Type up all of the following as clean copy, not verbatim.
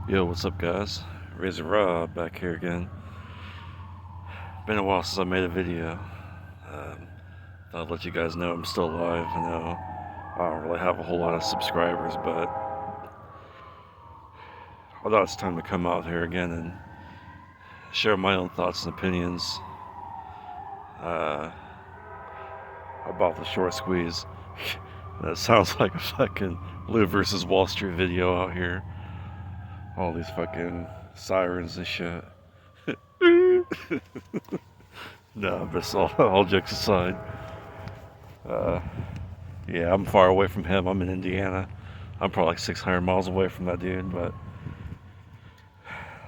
Yo, what's up, guys? Razor Rob back here again. Been a while since I made a video. Um, Thought I'd let you guys know I'm still alive. I know I don't really have a whole lot of subscribers, but I thought it's time to come out here again and share my own thoughts and opinions uh, about the short squeeze. That sounds like a fucking Lou versus Wall Street video out here. All these fucking sirens and shit. No, but all jokes aside. Uh, Yeah, I'm far away from him. I'm in Indiana. I'm probably like 600 miles away from that dude, but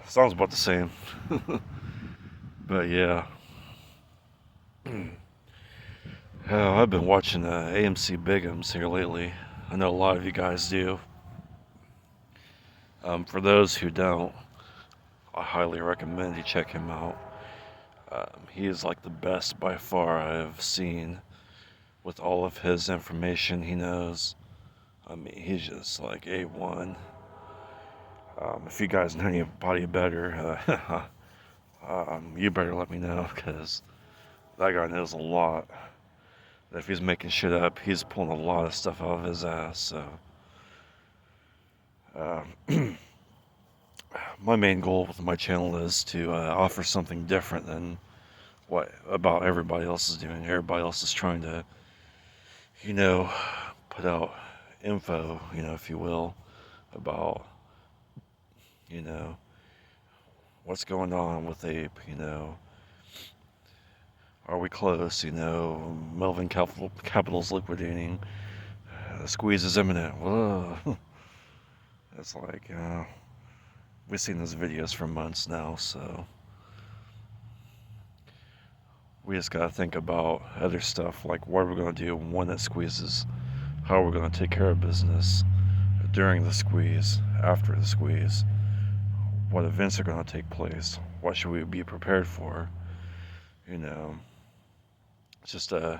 sounds about the same. But yeah, I've been watching AMC Bigums here lately. I know a lot of you guys do. For those who don't, I highly recommend you check him out. He is like the best by far I've seen with all of his information he knows. I mean, he's just like A1. If you guys know anybody better, you better let me know because that guy knows a lot. If he's making shit up, he's pulling a lot of stuff out of his ass. So, um, my main goal with my channel is to offer something different than what about everybody else is doing. Everybody else is trying to, you know, put out info, if you will, about, you know, what's going on with Ape, are we close, Melvin Capital's liquidating, the squeeze is imminent. Whoa. It's like, we've seen those videos for months now, so we just gotta think about other stuff like what are we gonna do when it squeezes, how are we gonna take care of business during the squeeze, after the squeeze, what events are gonna take place, what should we be prepared for, you know. It's just there's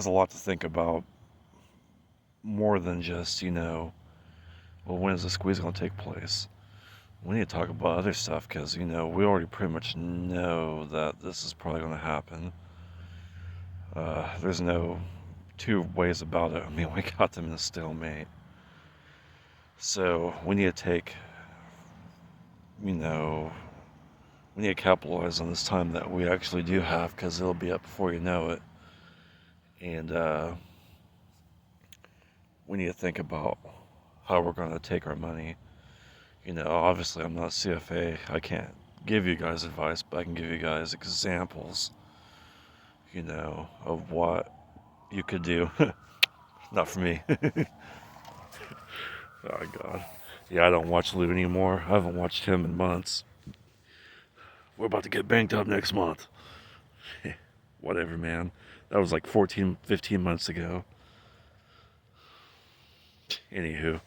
a lot to think about more than just, well, when is the squeeze gonna take place? We need to talk about other stuff because, we already pretty much know that this is probably going to happen. There's no two ways about it. I mean, we got them in a stalemate. So we need to take, we need to capitalize on this time that we actually do have because it'll be up before you know it. And we need to think about how we're going to take our money. Obviously, I'm not CFA. I can't give you guys advice, but I can give you guys examples, of what you could do. Not for me. Oh, God. Yeah, I don't watch Lou anymore. I haven't watched him in months. We're about to get banked up next month. Whatever, man. That was like 14, 15 months ago. Anywho.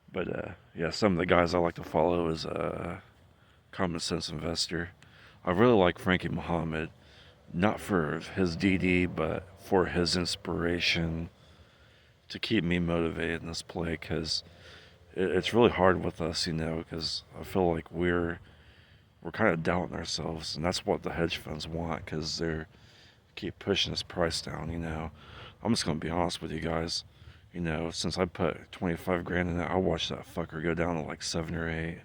But, yeah, some of the guys I like to follow is Common Sense Investor. I really like Frankie Muhammad. Not for his DD, but for his inspiration to keep me motivated in this play because it's really hard with us, because I feel like we're kind of doubting ourselves, and that's what the hedge funds want because they're keep pushing this price down. I'm just gonna be honest with you guys. Since I put 25 grand in it, I watched that fucker go down to like 7 or 8.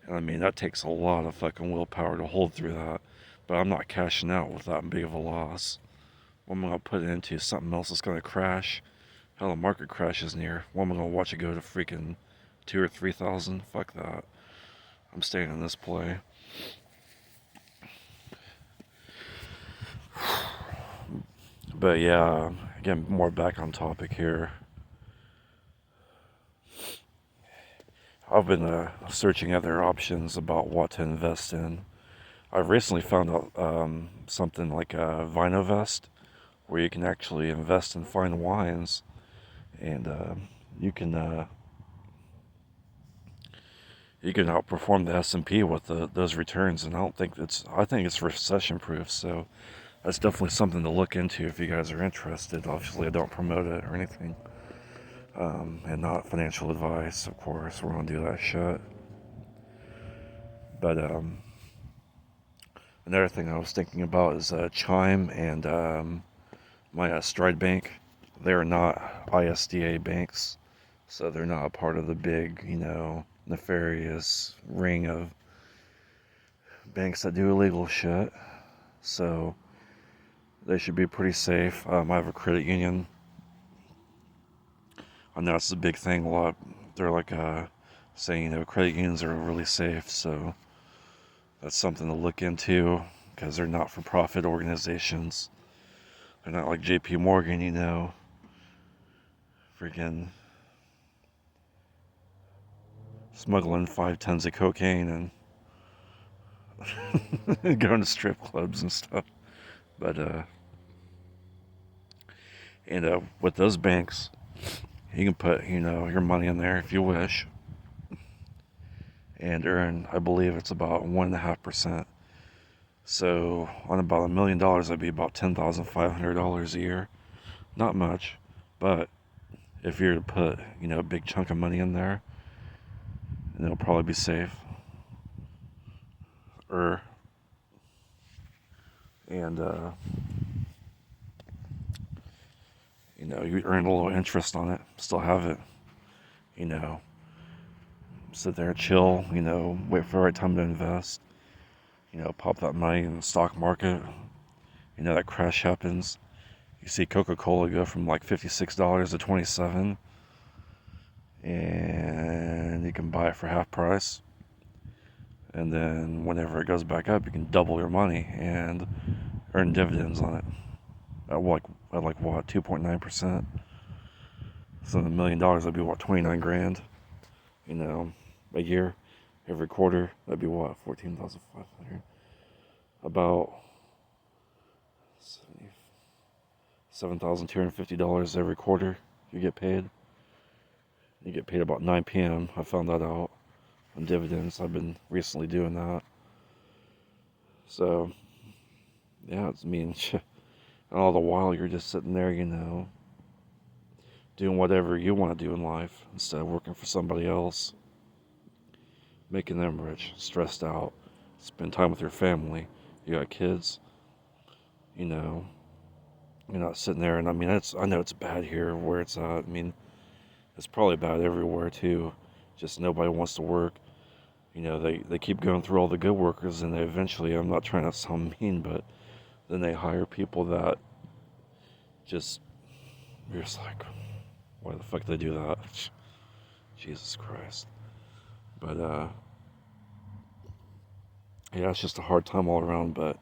And I mean, that takes a lot of fucking willpower to hold through that. But I'm not cashing out with that big of a loss. What am I gonna put it into? Something else that's gonna crash? Hell, the market crashes near. What am I gonna watch it go to freaking 2 or 3 thousand? Fuck that. I'm staying in this play. But yeah, again, more back on topic here. I've been searching other options about what to invest in. I've recently found out something like Vinovest, where you can actually invest in fine wines, and you can outperform the S&P with those returns. And I think it's recession proof. So that's definitely something to look into if you guys are interested. Obviously, I don't promote it or anything. And not financial advice, of course. We're gonna do that shit. But another thing I was thinking about is Chime and my Stride Bank. They're not ISDA banks, so they're not a part of the big, nefarious ring of banks that do illegal shit. So they should be pretty safe. I have a credit union. I know it's a big thing. A lot. They're like saying, credit unions are really safe. So that's something to look into because they're not for profit organizations. They're not like JP Morgan, freaking smuggling 5 tons of cocaine and going to strip clubs and stuff. But, with those banks, you can put, your money in there if you wish and earn, I believe it's about 1.5%. So on about $1 million, that'd be about $10,500 a year. Not much, but if you're to put, a big chunk of money in there, and it'll probably be safe. And you earn a little interest on it, still have it, you know, sit there, chill, wait for the right time to invest, pop that money in the stock market, that crash happens. You see Coca-Cola go from like $56 to $27, and you can buy it for half price. And then whenever it goes back up, you can double your money and earn dividends on it. At what, 2.9%? So $1 million, that'd be what, 29 grand, a year. Every quarter, that'd be what, 14,500. About $7,250 every quarter you get paid. You get paid about 9 p.m. I found that out on dividends. I've been recently doing that. So, yeah, it's mean. And all the while you're just sitting there, doing whatever you want to do in life instead of working for somebody else, making them rich, stressed out, spend time with your family. You got kids, you're not sitting there. And I mean, I know it's bad here where it's at. I mean, it's probably bad everywhere too. Just nobody wants to work. They keep going through all the good workers, and they eventually, I'm not trying to sound mean, but then they hire people that just, you're just like, why the fuck did they do that? Jesus Christ. But, yeah, it's just a hard time all around, but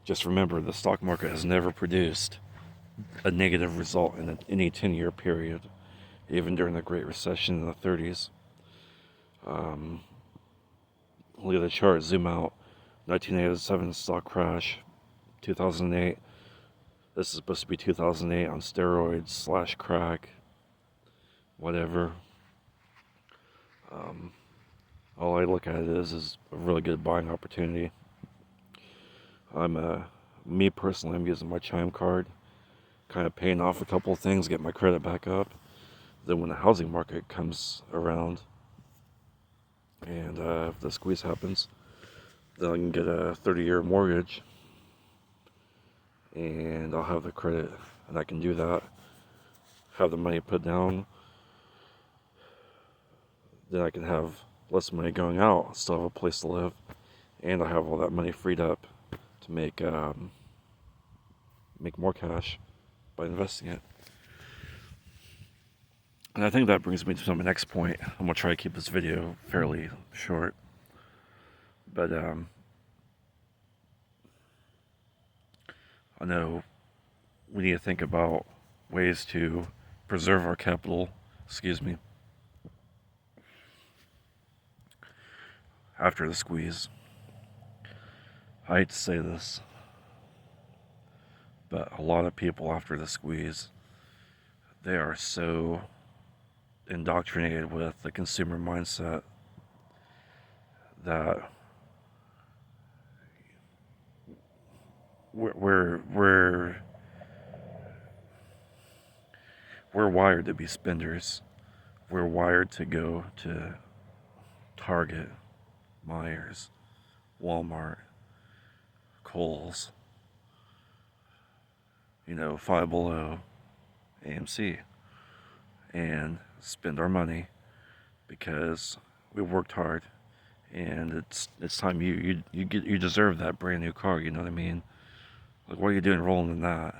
just remember, the stock market has never produced a negative result in any 10-year period, even during the Great Recession in the 30s. Look at the chart, zoom out. 1987 stock crash, 2008. This is supposed to be 2008 on steroids / crack, whatever. All I look at it is a really good buying opportunity. Me personally, I'm using my Chime card, kind of paying off a couple of things, get my credit back up. Then when the housing market comes around, and if the squeeze happens, then I can get a 30-year mortgage, and I'll have the credit, and I can do that, have the money put down, then I can have less money going out, still have a place to live, and I have all that money freed up to make more cash by investing it. And I think that brings me to my next point. I'm going to try to keep this video fairly short. But I know we need to think about ways to preserve our capital, after the squeeze. I hate to say this, but a lot of people after the squeeze, they are so indoctrinated with the consumer mindset that we're we're we're, we're wired to be spenders. We're wired to go to Target, Myers, Walmart, Kohl's, Five Below, AMC, and spend our money because we worked hard, and it's time you deserve that brand new car. You know what I mean? Like, what are you doing rolling in that?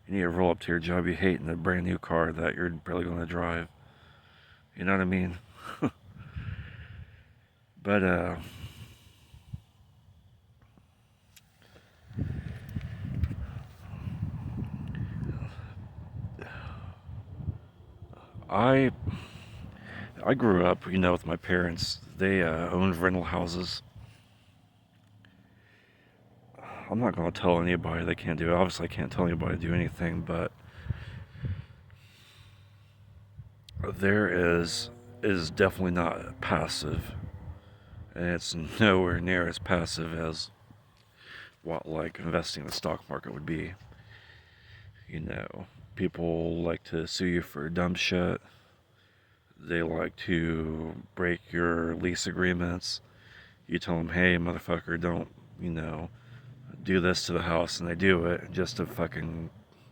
You need to roll up to your job you hate in a brand new car that you're barely going to drive. You know what I mean? But I I grew up, with my parents. They owned rental houses. I'm not going to tell anybody they can't do it. Obviously, I can't tell anybody to do anything, but there is definitely not passive, and it's nowhere near as passive as what like investing in the stock market would be. You know, people like to sue you for dumb shit. They like to break your lease agreements. You tell them, hey, motherfucker, don't, do this to the house, and they do it just to fucking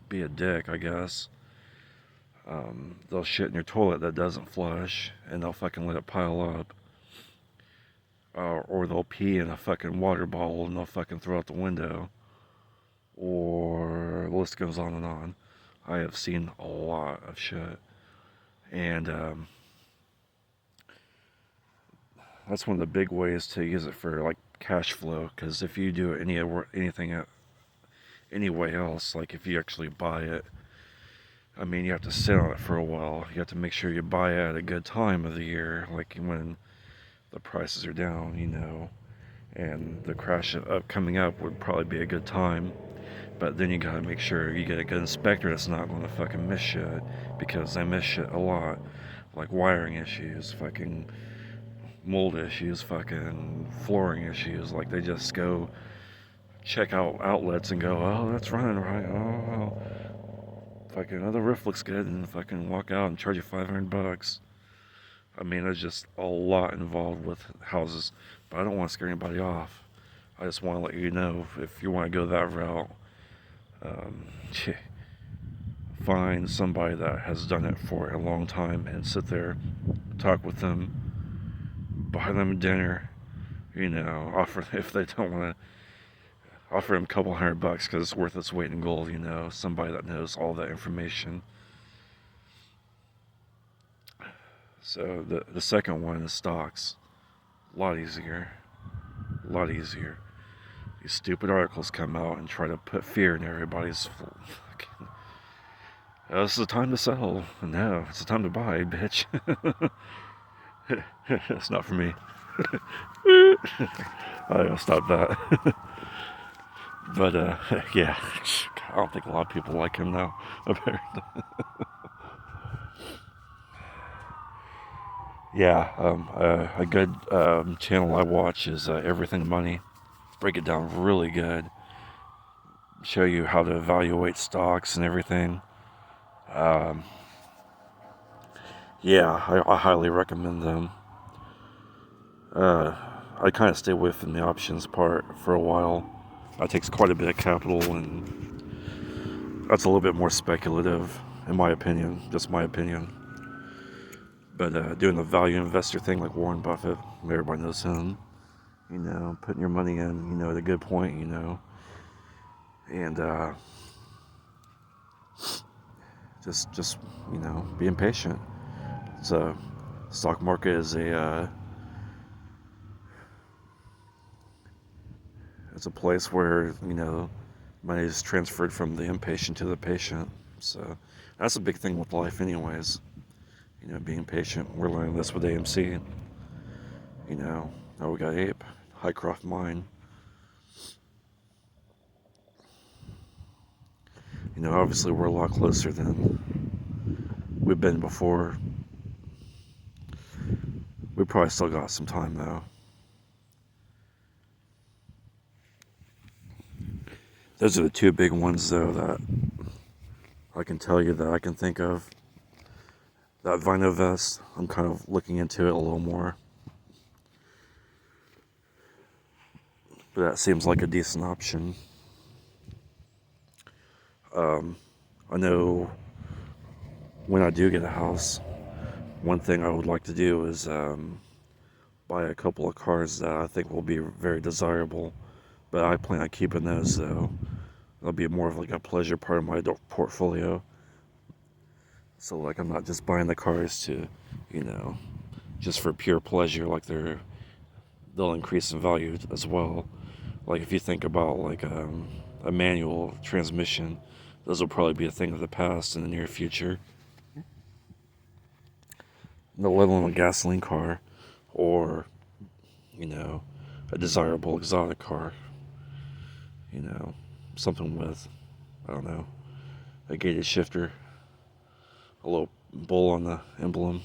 be a dick, I guess. They'll shit in your toilet that doesn't flush, and they'll fucking let it pile up. Or they'll pee in a fucking water bottle and they'll fucking throw out the window. Or the list goes on and on. I have seen a lot of shit. And that's one of the big ways to use it for like cash flow. Because if you do anything anyway else, like if you actually buy it, I mean, you have to sit on it for a while. You have to make sure you buy it at a good time of the year, like when the prices are down, and the crash coming up would probably be a good time. But then you gotta make sure you get a good inspector that's not gonna fucking miss shit, because they miss shit a lot. Like wiring issues, fucking mold issues, fucking flooring issues. Like they just go check out outlets and go, oh, that's running right. Oh, fucking, oh, the roof looks good, and fucking walk out and charge you $500. I mean, there's just a lot involved with houses, but I don't want to scare anybody off. I just want to let you know if you want to go that route, um, find somebody that has done it for a long time and sit there, talk with them, buy them dinner, offer if they don't want to, offer them a couple $100 because it's worth its weight in gold. Somebody that knows all that information. So the second one is stocks. A lot easier. A lot easier. These stupid articles come out and try to put fear in everybody's fucking. Oh, this is the time to sell. No, it's the time to buy, bitch. It's not for me. I'll stop that. But yeah, I don't think a lot of people like him now. Apparently. Yeah, a good channel I watch is Everything Money. Break it down really good. Show you how to evaluate stocks and everything. Um, yeah, I highly recommend them. I kind of stay away from the options part for a while. That takes quite a bit of capital, and that's a little bit more speculative, in my opinion. Just my opinion. But doing the value investor thing like Warren Buffett, everybody knows him. Putting your money in, at a good point, and just being patient. So, stock market is it's a place where money is transferred from the impatient to the patient. So that's a big thing with life, anyways. Being patient. We're learning this with AMC. Now we got Ape, Highcroft Mine. Obviously we're a lot closer than we've been before. We probably still got some time though. Those are the two big ones, though, that I can tell you that I can think of. That vinyl vest, I'm kind of looking into it a little more. But that seems like a decent option. I know when I do get a house, one thing I would like to do is buy a couple of cars that I think will be very desirable. But I plan on keeping those, though. That'll be more of like a pleasure part of my portfolio. So like I'm not just buying the cars to, you know, just for pure pleasure. Like they'll increase in value as well. Like if you think about like a manual transmission, those will probably be a thing of the past in the near future. No, let alone a gasoline car, or you know, a desirable exotic car. You know, something with, I don't know, a gated shifter, a little bull on the emblem.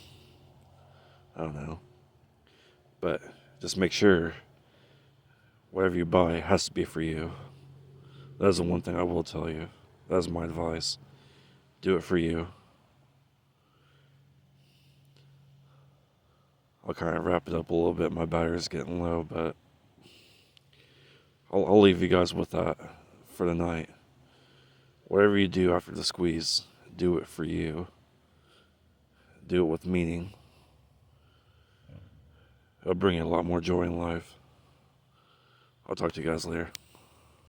I don't know, but just make sure whatever you buy has to be for you. That's the one thing I will tell you. That's my advice. Do it for you. I'll kind of wrap it up a little bit. My battery's getting low, but I'll leave you guys with that for the night. Whatever you do after the squeeze, do it for you. Do it with meaning. It'll bring you a lot more joy in life. I'll talk to you guys later.